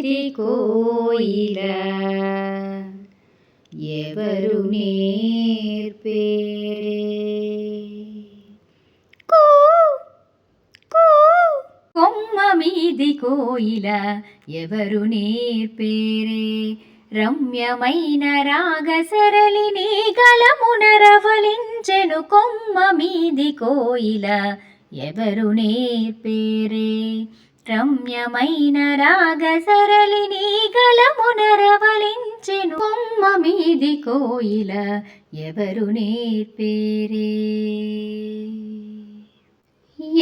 మీది కోయిల ఎవరు నేర్పేరే. కొమ్మ మీది కోయిల ఎవరు నేర్పేరే. రమ్యమైన రాగసరళిని గలమున రవలించెను కొమ్మ మీది కోయిల ఎవరు నేర్పేరే. రమ్యమైన రాగసరళిని గలమున రవలించెను కొమ్మ మీది కోయిల ఎవరు నేర్పేరే.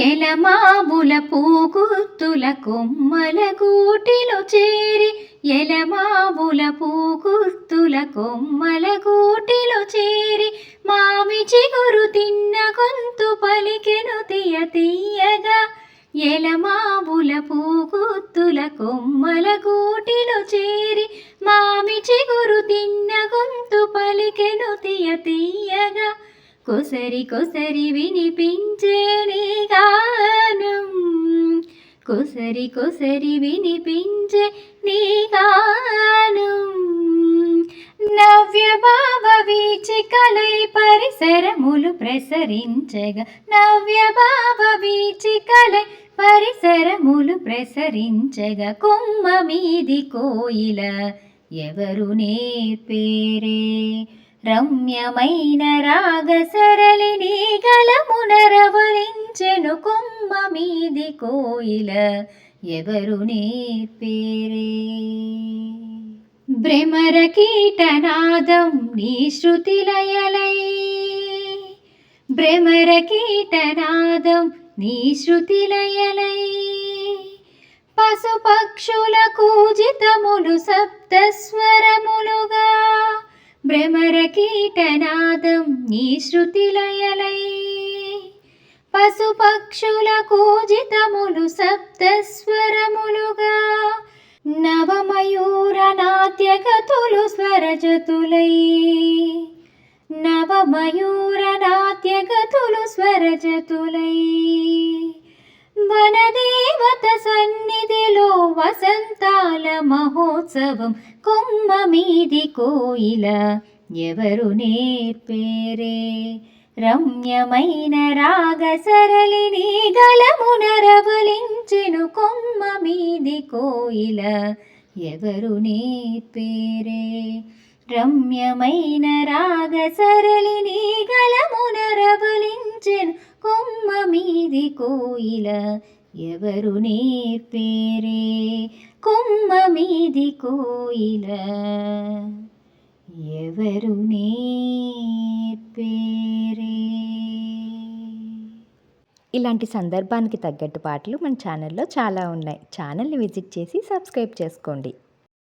ఎలమావుల పూగుత్తుల కొమ్మల గూటిలో చేరి, ఎలమావుల పూగుత్తుల కొమ్మల గూటిలో చేరి, మామి చిగురు తిన్న గొంతు పలికెను తీయ తీయగా. ఎలమావుల పూగుత్తుల కొమ్మల గూటిలో చేరి, మామి చిగురు తిన్న గొంతు పలికెను తీయ తీయగా. కొసరి కొసరి వినిపించే నీ గానం, కొసరి కొసరి వినిపించే నీ గానం. నవ్య భావ వీచికలై పరిసరములు ప్రసరించగా, నవ్య భావ వీచికలై పరిసరములు ప్రసరించగా. కొమ్మ మీది కోయిల ఎవరు నేర్పేరే. రమ్యమైన రాగసరళిని గలమున రవలించెను కొమ్మ మీది కోయిల ఎవరు నేర్పేరే. భ్రమర కీటనాదం నీ శృతిలయలై, భ్రమర కీటనాదం నీ శృతిలయలై. పశుపక్షుల కూజితములు సప్తస్వరములుగా, భ్రమర కీటనాదం నీ శృతిలయలై. పశుపక్షుల కూజితములు సప్తస్వరములుగా. నవమయూర నాట్యగతులు స్వరజతులై, నవమయూర నాట్యగతులు స్వరజతులై. వనదేవత సన్నిధిలో వసంతాల మహోత్సవం కొమ్మ మీది కోయిల ఎవరు నేర్పేరే. రమ్యమైన రాగసరళిని గలమున రవలించెను కొమ్మ మీది కోయిల ఎవరు నేర్పేరే. రమ్యమైన రాగసరళిని గలమున రవలించెను కొమ్మ మీది కోయిల ఎవరు నేర్పేరే. కొమ్మ మీది కోయిల ఎవరు నేర్పేరే. ఇలాంటి సందర్భానికి తగ్గట్టు పాటలు మన ఛానల్లో చాలా ఉన్నాయి. ఛానల్ని విజిట్ చేసి సబ్స్క్రైబ్ చేసుకోండి.